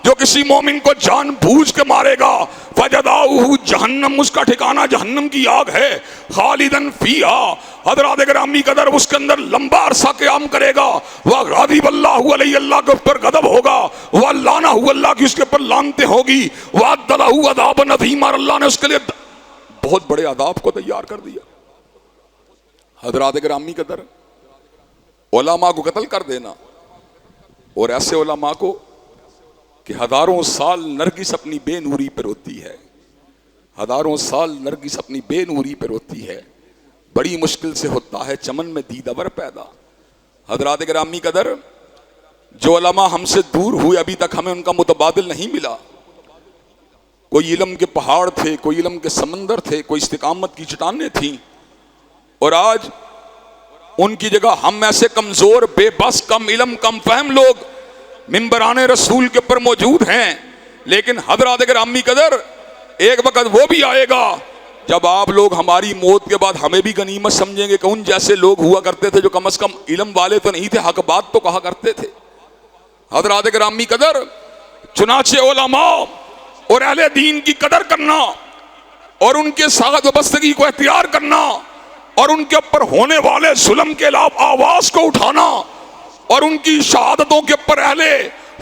جو کسی مومن کو جان بوجھ کے مارے گا فجزاؤہ جہنم، اس کا ٹھکانہ جہنم کی آگ ہے، خالدا فیہا، حضرات گرامی قدر اس کے اندر لمبا عرصہ قیام کرے گا، وغضب اللہ علیہ، اللہ کے اوپر غضب ہوگا، ولعنہ، اللہ کی اس کے اوپر لعنتیں ہوگی، وأعد لہ عذابا عظیما، اور اللہ نے اس کے لیے بہت بڑے عذاب کو تیار کر دیا۔ حضرات گرامی قدر، علماء کو قتل کر دینا، اور ایسے علماء کو کہ ہزاروں سال نرگس اپنی بے نوری پر روتی ہے، ہزاروں سال نرگس اپنی بے نوری پر روتی ہے، بڑی مشکل سے ہوتا ہے چمن میں دیدور پیدا۔ حضرات گرامی قدر، جو علماء ہم سے دور ہوئے ابھی تک ہمیں ان کا متبادل نہیں ملا، کوئی علم کے پہاڑ تھے، کوئی علم کے سمندر تھے، کوئی استقامت کی چٹانیں تھیں، اور آج ان کی جگہ ہم ایسے کمزور، بے بس، کم علم، کم فہم لوگ منبران رسول کے پر موجود ہیں۔ لیکن حضرات گرامی قدر، ایک وقت وہ بھی آئے گا جب آپ لوگ ہماری موت کے بعد ہمیں بھی غنیمت سمجھیں گے کہ ان جیسے لوگ ہوا کرتے تھے جو کم از کم علم والے تو نہیں تھے، حق بات تو کہا کرتے تھے۔ حضرات گرامی قدر، چنانچہ علماء اور اہل دین کی قدر کرنا اور ان کے ساتھ وابستگی کو اختیار کرنا اور ان کے اوپر ہونے والے ظلم کے خلاف آواز کو اٹھانا اور ان کی شہادتوں کے اوپر اہل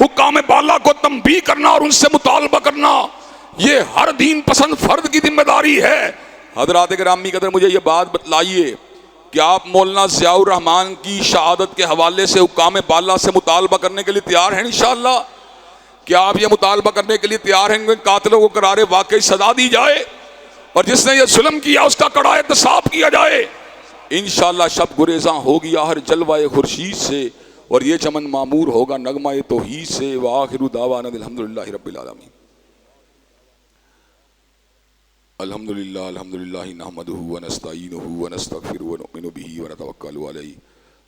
حکام بالا کو تنبیہ کرنا اور ان سے مطالبہ کرنا، یہ ہر دین پسند فرد کی ذمہ داری ہے۔ حضرات گرامی قدر، مجھے یہ بات بتلائیے کہ آپ مولانا ضیاء الرحمن کی شہادت کے حوالے سے حکام بالا سے مطالبہ کرنے کے لیے تیار ہیں انشاءاللہ؟ کیا آپ یہ مطالبہ کرنے کے لیے تیار ہیں کہ قاتلوں کو قرار واقعی سزا دی جائے اور جس نے یہ ظلم کیا اس کا کڑا احتساب کیا جائے؟ انشاءاللہ شب گریزاں ہوگی ہر جلوہ خورشید سے، اور یہ چمن معمور ہوگا نغمہ توحید سے۔ وآخر دعوانا الحمدللہ رب العالمین۔ الحمدللہ نحمدہ ونستعینہ ونستغفرہ ونؤمن بہ ونتوکل علیہ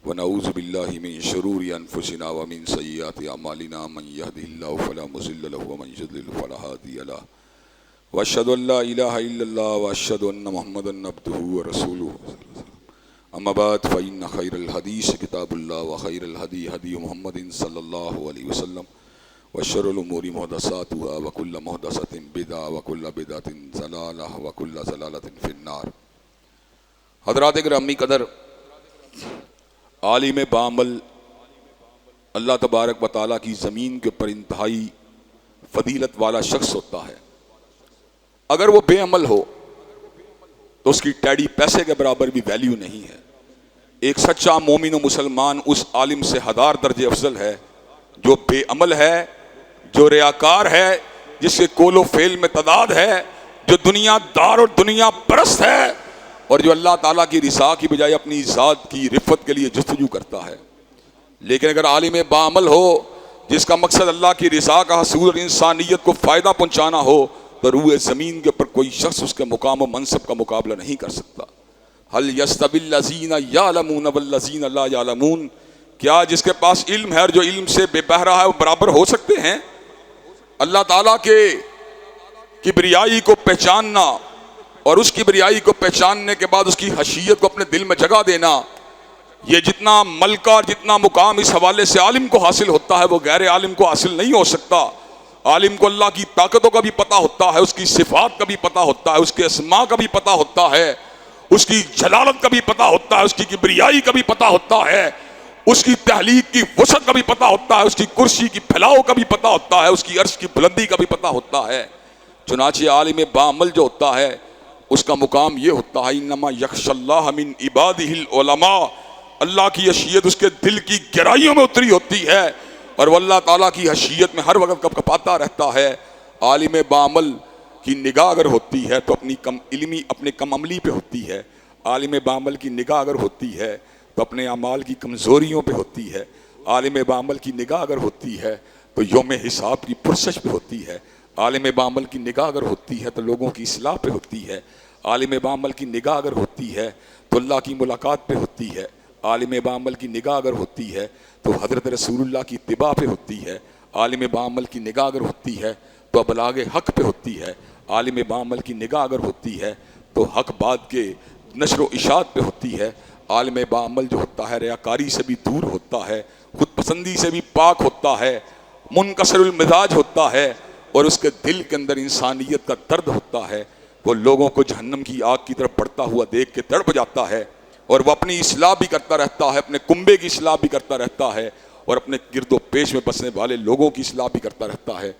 ونعوذ باللہ من شرور انفسنا ومن سیئات اعمالنا، من یہدہ اللہ فلا مضل لہ ومن یضلل فلا ہادی لہ، واشہد ان لا الہ الا اللہ واشہد ان محمدا عبدہ ورسولہ۔ اما بعد فإن خیر الحدیث کتاب اللہ وخیر الہدی ہدی محمد صلی اللہ علیہ وسلم، وشر الامور محدثاتها وکل محدثۃ بدعہ وکل بدعۃ ضلالہ وکل ضلالۃ فی النار۔ حضرات گرامی قدر، عالم بعمل اللہ تبارک و تعالیٰ کی زمین کے اوپر انتہائی فضیلت والا شخص ہوتا ہے۔ اگر وہ بے عمل ہو تو اس کی ٹیڑی پیسے کے برابر بھی ویلیو نہیں ہے۔ ایک سچا مومن و مسلمان اس عالم سے ہزار درجے افضل ہے جو بے عمل ہے، جو ریاکار ہے، جس کے قول و فعل میں تضاد ہے، جو دنیا دار اور دنیا پرست ہے، اور جو اللہ تعالیٰ کی رضا کی بجائے اپنی ذات کی رفت کے لیے جستجو کرتا ہے۔ لیکن اگر عالم باعمل ہو جس کا مقصد اللہ کی رضا کا حصول اور انسانیت کو فائدہ پہنچانا ہو، تو روئے زمین کے اوپر کوئی شخص اس کے مقام و منصب کا مقابلہ نہیں کر سکتا۔ هل يستوي الذين يعلمون والذين لا يعلمون، کیا جس کے پاس علم ہے اور جو علم سے بے بہرا ہے وہ برابر ہو سکتے ہیں؟ اللہ تعالیٰ کے کبریائی کو پہچاننا اور اس کبریائی کو پہچاننے کے بعد اس کی حشیت کو اپنے دل میں جگہ دینا، یہ جتنا ملکہ اور جتنا مقام اس حوالے سے عالم کو حاصل ہوتا ہے وہ غیر عالم کو حاصل نہیں ہو سکتا۔ عالم کو اللہ کی طاقتوں کا بھی پتہ ہوتا ہے، اس کی صفات کا بھی پتہ ہوتا ہے، اس کے اسماء کا بھی پتہ ہوتا ہے، اس کی جلالت کا بھی پتہ ہوتا ہے، اس کی کبریائی کا بھی پتہ ہوتا ہے، اس کی تحلیق کی وسعت کا بھی پتہ ہوتا ہے، اس کی کرسی کی پھیلاؤ کا بھی پتہ ہوتا ہے، اس کی عرش کی بلندی کا بھی پتہ ہوتا ہے۔ چنانچہ عالم باعمل جو ہوتا ہے اس کا مقام یہ ہوتا ہے انما یخشی اللہ من عبادہ العلماء، اللہ کی حیثیت اس کے دل کی گہرائیوں میں اتری ہوتی ہے اور وہ اللہ تعالیٰ کی حیثیت میں ہر وقت کپ کپاتا رہتا ہے۔ عالم باعمل کی نگاہ اگر ہوتی ہے تو اپنی کم علمی اپنے کم عملی پہ ہوتی ہے، عالم باعمل کی نگاہ اگر ہوتی ہے تو اپنے اعمال کی کمزوریوں پہ ہوتی ہے، عالم باعمل کی نگاہ اگر ہوتی ہے تو یوم حساب کی پرسش پہ ہوتی ہے، عالم باعمل کی نگاہ اگر ہوتی ہے تو لوگوں کی اصلاح پہ ہوتی ہے، عالم باعمل کی نگاہ اگر ہوتی ہے تو اللہ کی ملاقات پہ ہوتی ہے، عالم باعمل کی نگاہ اگر ہوتی ہے تو حضرت رسول اللہ کی اتباع پہ ہوتی ہے، عالم باعمل کی نگاہ اگر ہوتی ہے تو ابلاغ حق پہ ہوتی ہے، عالم باعمل کی نگاہ اگر ہوتی ہے تو حق بات کے نشر و اشاعت پہ ہوتی ہے، عالم باعمل جو ہوتا ہے ریاکاری سے بھی دور ہوتا ہے، خود پسندی سے بھی پاک ہوتا ہے، منکسر المزاج ہوتا ہے اور اس کے دل کے اندر انسانیت کا درد ہوتا ہے۔ وہ لوگوں کو جہنم کی آگ کی طرف بڑھتا ہوا دیکھ کے تڑپ جاتا ہے اور وہ اپنی اصلاح بھی کرتا رہتا ہے، اپنے کنبے کی اصلاح بھی کرتا رہتا ہے اور اپنے گرد و پیش میں بسنے والے لوگوں کی اصلاح بھی کرتا رہتا ہے۔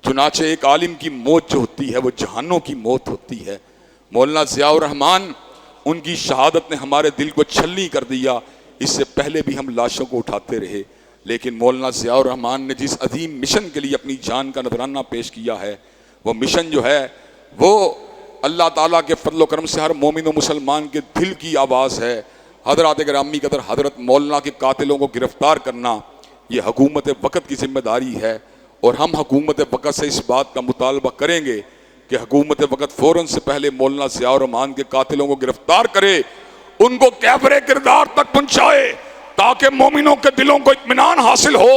چنانچہ ایک عالم کی موت جو ہوتی ہے وہ جہانوں کی موت ہوتی ہے۔ مولانا ضیاء الرحمن ان کی شہادت نے ہمارے دل کو چھلنی کر دیا، اس سے پہلے بھی ہم لاشوں کو اٹھاتے رہے، لیکن مولانا ضیاء الرحمن نے جس عظیم مشن کے لیے اپنی جان کا نذرانہ پیش کیا ہے وہ مشن جو ہے وہ اللہ تعالیٰ کے فضل و کرم سے ہر مومن و مسلمان کے دل کی آواز ہے۔ حضرات گرامی قدر، حضرت مولانا کے قاتلوں کو گرفتار کرنا یہ حکومت وقت کی ذمہ داری ہے اور ہم حکومت وقت سے اس بات کا مطالبہ کریں گے کہ حکومت وقت فوراً سے پہلے مولانا ضیاء الرحمن کے قاتلوں کو گرفتار کرے، ان کو کیفر کردار تک پہنچائے تاکہ مومنوں کے دلوں کو اطمینان حاصل ہو،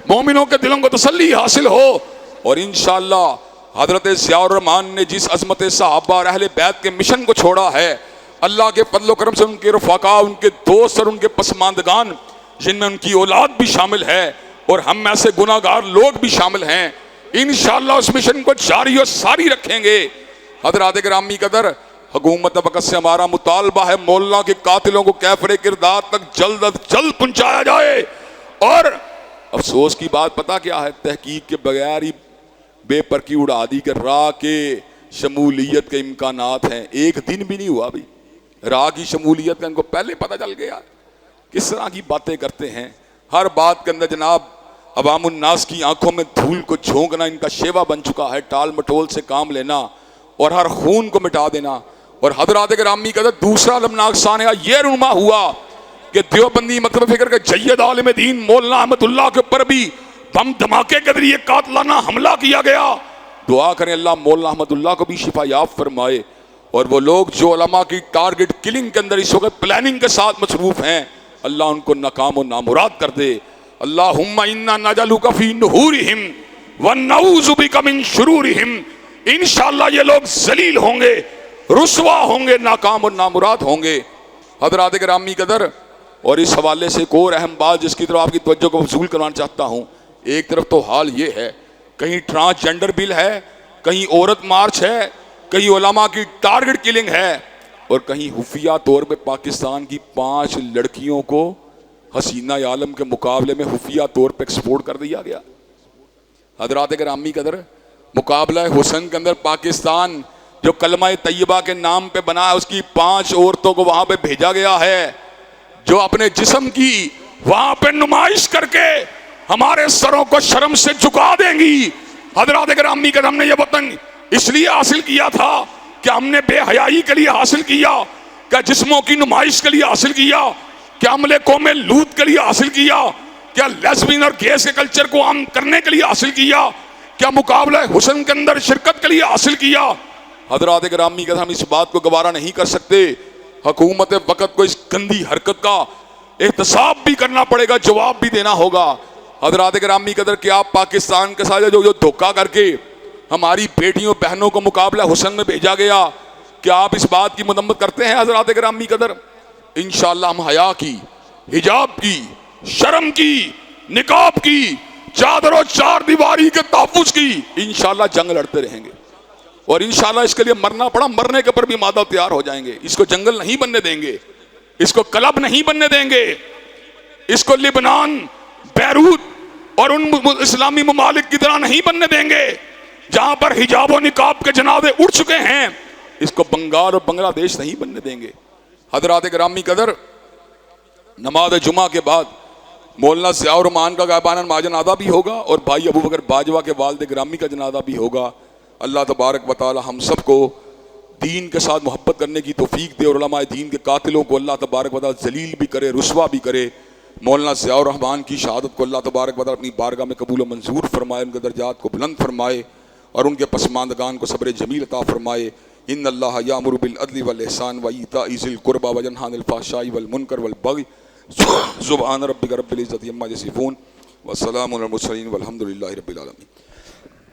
مومنوں کے دلوں کو تسلی حاصل ہو، اور انشاءاللہ حضرت ضیاء الرحمن نے جس عظمت صحابہ اور اہل بیت کے مشن کو چھوڑا ہے، اللہ کے فضل و کرم سے ان کے رفقا، ان کے دوست اور ان کے پسماندگان جن میں ان کی اولاد بھی شامل ہے اور ہم ایسے گناہگار لوگ بھی شامل ہیں، انشاءاللہ اس مشن کو جاری و ساری رکھیں گے۔ حضرات گرامی قدر، حکومت وقت سے ہمارا مطالبہ ہے مولانا کے قاتلوں کو کیفر کردار تک جلد از جلد پہنچایا جائے، اور افسوس کی بات پتہ کیا ہے، تحقیق کے بغیر ہی بے پرکی اڑا دی کہ راہ کے شمولیت کے امکانات ہیں، ایک دن بھی نہیں ہوا ابھی راہ کی شمولیت کا ان کو پہلے پتہ چل گیا۔ کس طرح کی باتیں کرتے ہیں، ہر بات کے اندر جناب عوام الناس کی آنکھوں میں دھول کو جھونکنا ان کا شیوا بن چکا ہے، ٹال مٹول سے کام لینا اور ہر خون کو مٹا دینا۔ اور حضرات گرامی کا دوسرا المناک سانحہ یہ رونما ہوا کہ دیوبندی مطلب فکر کے جید عالم دین مولانا احمد اللہ کے اوپر بھی بم دھماکے کے ذریعے قاتلانہ حملہ کیا گیا۔ دعا کریں اللہ مولانا احمد اللہ کو بھی شفا یاب فرمائے، اور وہ لوگ جو علماء کی ٹارگٹ کلنگ کے اندر اس وقت پلاننگ کے ساتھ مصروف ہیں، اللہ ان کو ناکام و نامراد کر دے۔ اللہم انا نجعلک فی نحورہم ونعوذ بک من شرورہم۔ انشاءاللہ یہ لوگ ذلیل ہوں گے، رسوا ہوں گے، ناکام اور نامراد ہوں گے۔ حضرات گرامی قدر، اور اس حوالے سے ایک اور اہم بات جس کی طرف آپ کی توجہ کو مبذول کروانا چاہتا ہوں، ایک طرف تو حال یہ ہے کہیں ٹرانسجنڈر بل ہے، کہیں عورت مارچ ہے، کہیں علماء کی ٹارگٹ کلنگ ہے، اور کہیں خفیہ طور پہ پاکستان کی 5 لڑکیوں کو حسینہ عالم کے مقابلے میں خفیہ طور پہ ایکسپورٹ کر دیا گیا۔ حضرات گرامی قدر، مقابلہ حسن کے اندر پاکستان جو کلمہ طیبہ کے نام پہ بنا ہے، اس کی 5 عورتوں کو وہاں پہ بھیجا گیا ہے جو اپنے جسم کی وہاں پہ نمائش کر کے ہمارے سروں کو شرم سے جھکا دیں گی۔ حضرات گرامی قدر، ہم نے یہ وطن اس لیے حاصل کیا تھا کہ ہم نے بے حیائی کے لیے حاصل کیا، کیا جسموں کی نمائش کے لیے حاصل کیا، کیا عمل قوم لوط کے لیے حاصل کیا، کیا لیسبین اور گیس کے کلچر کو عام کرنے کے لیے حاصل کیا، کیا مقابلہ حسن کے اندر شرکت کے لیے حاصل کیا۔ حضرات گرامی قدر، ہم اس بات کو گوارا نہیں کر سکتے، حکومت وقت کو اس گندی حرکت کا احتساب بھی کرنا پڑے گا، جواب بھی دینا ہوگا۔ حضرات گرامی قدر، کہ آپ پاکستان کے ساتھ جو دھوکہ کر کے ہماری بیٹیوں بہنوں کو مقابلہ حسن میں بھیجا گیا، کیا آپ اس بات کی مذمت کرتے ہیں؟ حضرات گرامی قدر، انشاءاللہ ہم حیا کی، حجاب کی، شرم کی، نقاب کی، چادر و چار دیواری کے تحفظ کی انشاءاللہ جنگ لڑتے رہیں گے، اور انشاءاللہ اس کے لیے مرنا پڑا مرنے کے پر بھی مادہ تیار ہو جائیں گے۔ اس کو جنگل نہیں بننے دیں گے، اس کو کلب نہیں بننے دیں گے۔ اس کو لبنان، بیروت اور ان اسلامی ممالک کی طرح نہیں بننے دیں گے جہاں پر حجاب و نقاب کے جنازے اڑ چکے ہیں. اس کو بنگال اور بنگلہ دیش نہیں بننے دیں گے. حضرات گرامی قدر، نماز جمعہ کے بعد مولانا ضیاء الرحمان کا غائبانہ نماز جنازہ بھی ہوگا اور بھائی ابو بکر باجوہ کے والد گرامی کا جنازہ بھی ہوگا. اللہ تبارک و تعالی ہم سب کو دین کے ساتھ محبت کرنے کی توفیق دے اور علماء دین کے قاتلوں کو اللہ تبارک و تعالی ذلیل بھی کرے، رسوا بھی کرے. مولانا ضیاء الرحمان کی شہادت کو اللہ تبارک و تعالی اپنی بارگاہ میں قبول و منظور فرمائے، ان کے درجات کو بلند فرمائے اور ان کے پسماندگان کو صبر جمیل عطا فرمائے. ان اللہ یامر بالعدل والاحسان وایتاء ذی القربى وینہی عن الفحشاء والمنکر والبغی سبحان ربک رب العزۃ عما یصفون والسلام علی المرسلین والحمد للہ رب العالمین.